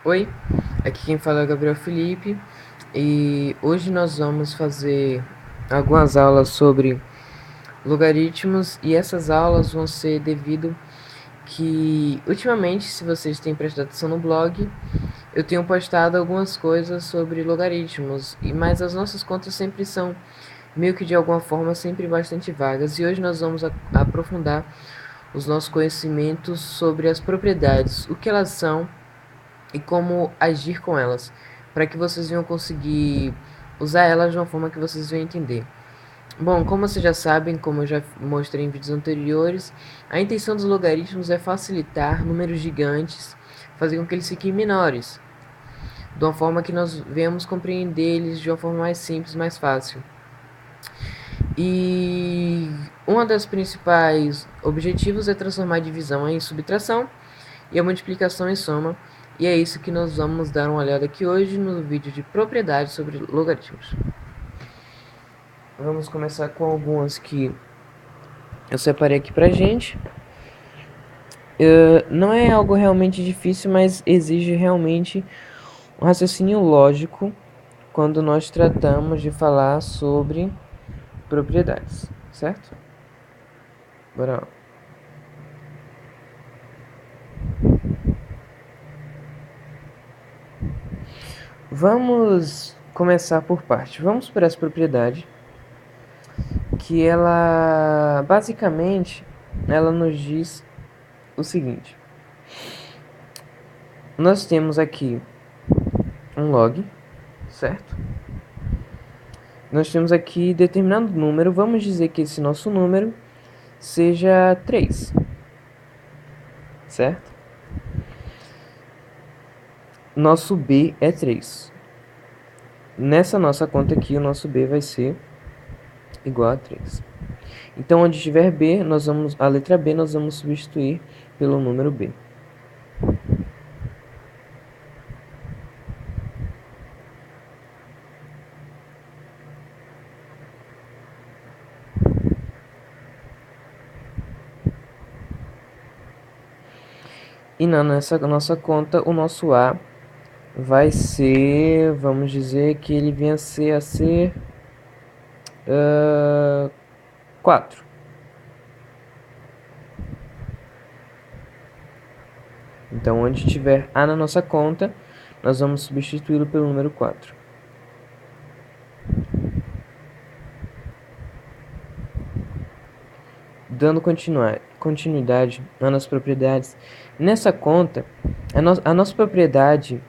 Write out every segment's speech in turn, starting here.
Oi, aqui quem fala é o Gabriel Felipe e hoje nós vamos fazer algumas aulas sobre logaritmos e essas aulas vão ser devido que ultimamente, se vocês têm prestado atenção no blog, eu tenho postado algumas coisas sobre logaritmos, mas as nossas contas sempre são meio que de alguma forma sempre bastante vagas e hoje nós vamos aprofundar os nossos conhecimentos sobre as propriedades, o que elas são e como agir com elas, para que vocês venham conseguir usar elas de uma forma que vocês venham entender. Bom, como vocês já sabem, como eu já mostrei em vídeos anteriores, a intenção dos logaritmos é facilitar números gigantes, fazer com que eles fiquem menores, de uma forma que nós venhamos compreender eles de uma forma mais simples, mais fácil. E uma das principais objetivos é transformar a divisão em subtração e a multiplicação em soma, e é isso que nós vamos dar uma olhada aqui hoje no vídeo de propriedades sobre logaritmos. Vamos começar com algumas que eu separei aqui pra gente. Não é algo realmente difícil, mas exige realmente um raciocínio lógico quando nós tratamos de falar sobre propriedades, certo? Bora lá. Vamos começar por parte. Vamos por essa propriedade, que ela basicamente ela nos diz o seguinte: nós temos aqui um log, certo? Nós temos aqui determinado número, vamos dizer que esse nosso número seja 3, certo? Nosso b é 3. Nessa nossa conta aqui, o nosso b vai ser igual a 3. Então, onde tiver b, a letra b nós vamos substituir pelo número b. E nessa nossa conta, o nosso a vai ser, vamos dizer que ele venha a ser 4. Então, onde tiver a na nossa conta, nós vamos substituí-lo pelo número 4. Dando continuidade nas propriedades. Nessa conta, a nossa propriedade,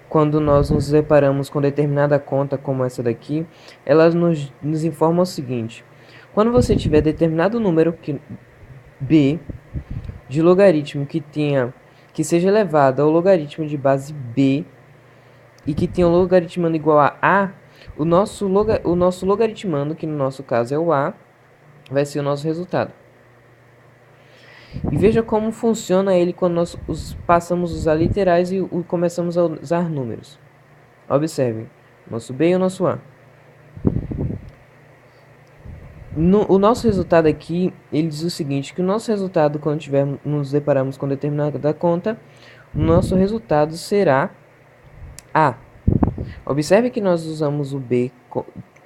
quando nós nos deparamos com determinada conta como essa daqui, ela nos informa o seguinte: quando você tiver determinado número b de logaritmo que seja elevado ao logaritmo de base b e que tenha um logaritmando igual a, o nosso logaritmando, que no nosso caso é o a, vai ser o nosso resultado. E veja como funciona ele quando nós passamos a usar literais e começamos a usar números. Observem, nosso b e o nosso a. O nosso resultado aqui, ele diz o seguinte, que o nosso resultado, quando nos deparamos com determinada conta, o nosso resultado será a. Observe que nós usamos o b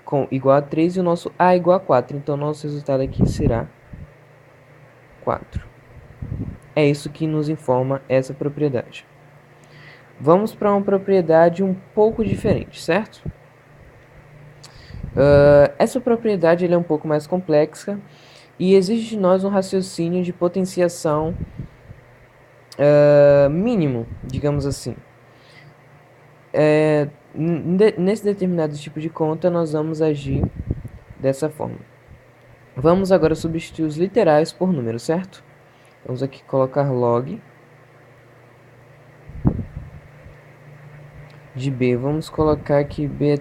com igual a 3 e o nosso a igual a 4. Então, nosso resultado aqui será 4. É isso que nos informa essa propriedade. Vamos para uma propriedade um pouco diferente, certo? Essa propriedade é um pouco mais complexa e exige de nós um raciocínio de potenciação mínimo, digamos assim. Nesse determinado tipo de conta, nós vamos agir dessa forma. Vamos agora substituir os literais por números, certo? Vamos aqui colocar log de b. Vamos colocar aqui b é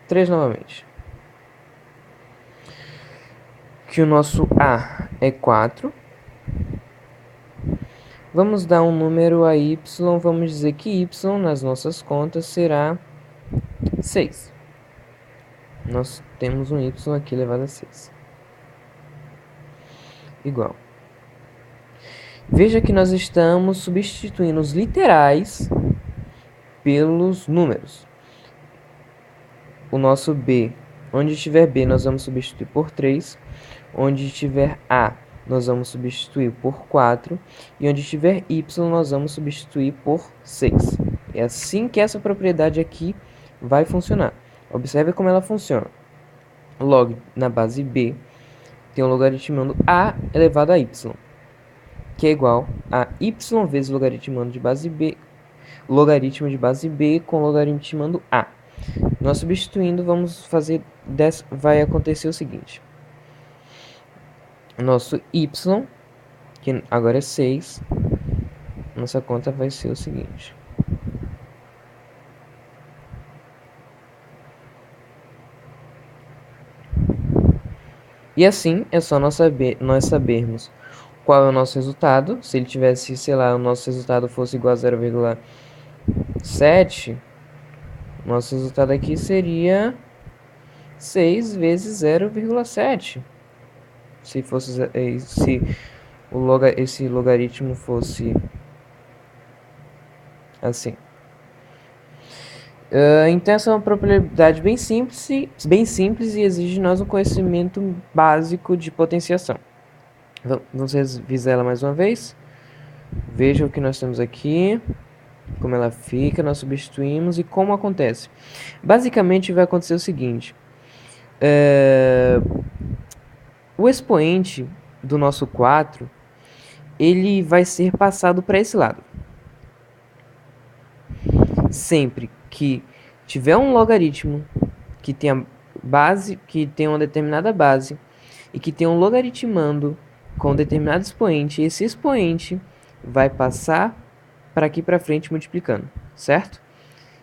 3 novamente. Que o nosso a é 4. Vamos dar um número a y, vamos dizer que y nas nossas contas será 6. Nós temos um y aqui elevado a 6. Igual. Veja que nós estamos substituindo os literais pelos números. O nosso b, onde tiver b, nós vamos substituir por 3. Onde tiver a, nós vamos substituir por 4. E onde tiver y, nós vamos substituir por 6. É assim que essa propriedade aqui vai funcionar. Observe como ela funciona. Log na base b tem um logaritmando a elevado a y, que é igual a y vezes logaritmando de base b, logaritmo de base b com logaritmando a. Nós substituindo, vai acontecer o seguinte. Nosso y, que agora é 6, nossa conta vai ser o seguinte. E assim, é só nós sabermos qual é o nosso resultado. Se ele tivesse, sei lá, o nosso resultado fosse igual a 0,7, nosso resultado aqui seria 6 vezes 0,7. Se esse logaritmo fosse assim. Então essa é uma propriedade bem simples e exige de nós um conhecimento básico de potenciação. Vamos revisar ela mais uma vez. Veja o que nós temos aqui, como ela fica, nós substituímos e como acontece. Basicamente vai acontecer o seguinte. O expoente do nosso 4, ele vai ser passado para esse lado. Sempre que tiver um logaritmo que tenha base, que tenha uma determinada base e que tenha um logaritmando com um determinado expoente, esse expoente vai passar para aqui para frente multiplicando, certo?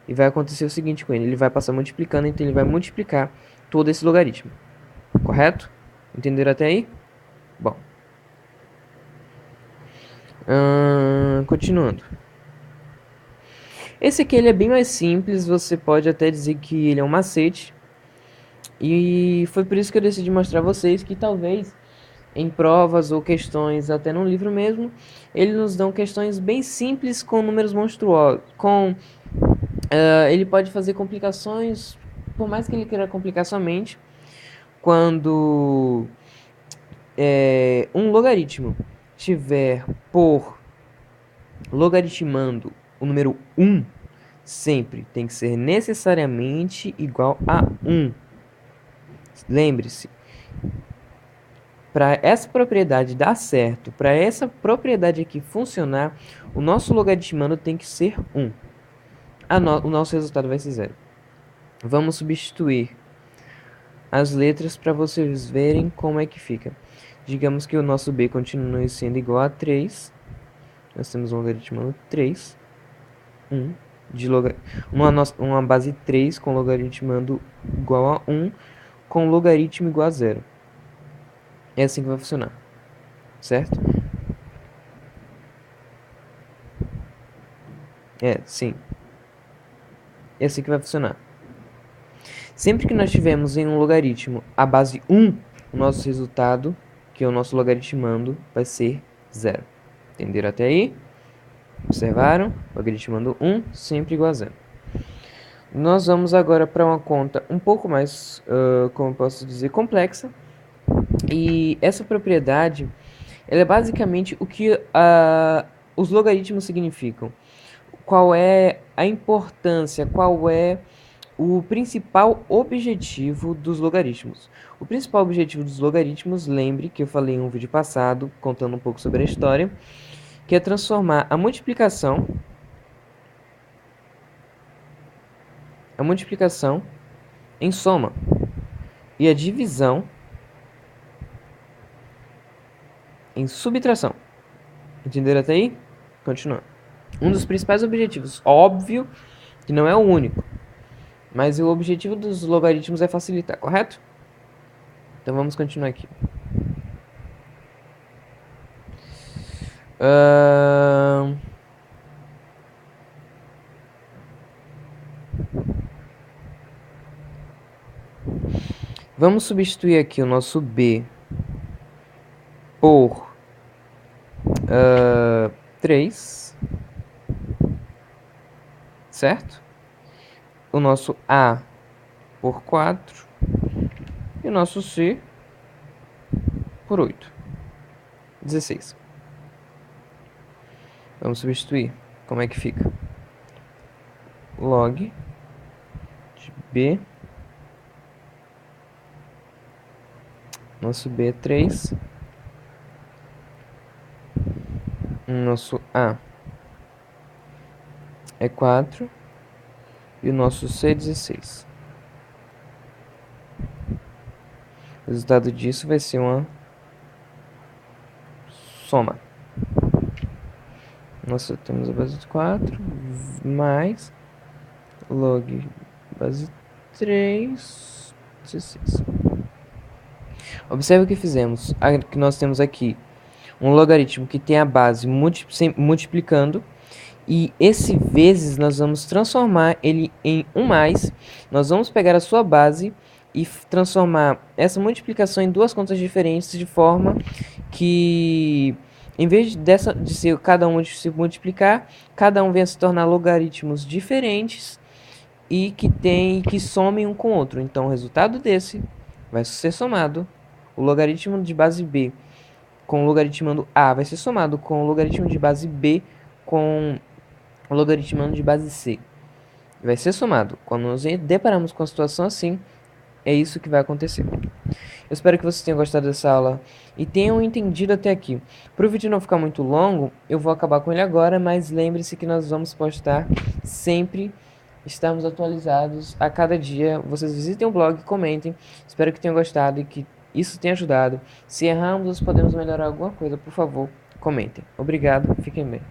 E vai acontecer o seguinte com ele, ele vai passar multiplicando, então ele vai multiplicar todo esse logaritmo, correto? Entenderam até aí? Bom. Continuando. Esse aqui ele é bem mais simples, você pode até dizer que ele é um macete. E foi por isso que eu decidi mostrar a vocês que talvez em provas ou questões, até no livro mesmo, eles nos dão questões bem simples com números monstruosos. Ele pode fazer complicações, por mais que ele queira complicar somente, quando um logaritmo tiver por logaritmando o número 1, sempre tem que ser necessariamente igual a 1. Lembre-se, para essa propriedade dar certo, para essa propriedade aqui funcionar, o nosso logaritmando tem que ser 1. O nosso resultado vai ser 0. Vamos substituir as letras para vocês verem como é que fica. Digamos que o nosso b continue sendo igual a 3. Nós temos um logaritmando 3. Uma base 3 com logaritmando igual a 1 com logaritmo igual a 0. É assim que vai funcionar, certo? Sim. É assim que vai funcionar. Sempre que nós tivermos em um logaritmo a base 1, o nosso resultado, que é o nosso logaritmando, vai ser 0. Entenderam até aí? Observaram? Logaritmando 1 sempre igual a 0. Nós vamos agora para uma conta um pouco mais, como eu posso dizer, complexa. E essa propriedade, ela é basicamente o que os logaritmos significam. Qual é a importância, qual é o principal objetivo dos logaritmos. O principal objetivo dos logaritmos, lembre que eu falei em um vídeo passado, contando um pouco sobre a história, que é transformar a multiplicação em soma e a divisão em subtração. Entenderam até aí? Continuando. Um dos principais objetivos, óbvio que não é o único, mas o objetivo dos logaritmos é facilitar, correto? Então vamos continuar aqui. Vamos substituir aqui o nosso b por 3. certo? O nosso A por 4 e o nosso C por 8. 16. Vamos substituir. Como é que fica? Log de B. Nosso B é 3. Nosso A é 4. E o nosso C é 16. O resultado disso vai ser uma soma. Nós temos a base 4 mais log base 3, 16. Observe o que fizemos. Que nós temos aqui um logaritmo que tem a base multiplicando. E esse vezes nós vamos transformar ele em 1 mais. Nós vamos pegar a sua base e transformar essa multiplicação em duas contas diferentes, de forma que, em vez de ser cada um de se multiplicar, cada um venha se tornar logaritmos diferentes e que somem um com o outro. Então, o resultado desse vai ser somado. O logaritmo de base B com o logaritmando A vai ser somado com o logaritmo de base B com o logaritmando de base C. Vai ser somado. Quando nos deparamos com a situação assim, é isso que vai acontecer. Eu espero que vocês tenham gostado dessa aula e tenham entendido até aqui. Para o vídeo não ficar muito longo, eu vou acabar com ele agora, mas lembre-se que nós vamos postar sempre, estamos atualizados a cada dia. Vocês visitem o blog, comentem. Espero que tenham gostado e que isso tenha ajudado. Se errarmos, podemos melhorar alguma coisa, por favor, comentem. Obrigado, fiquem bem.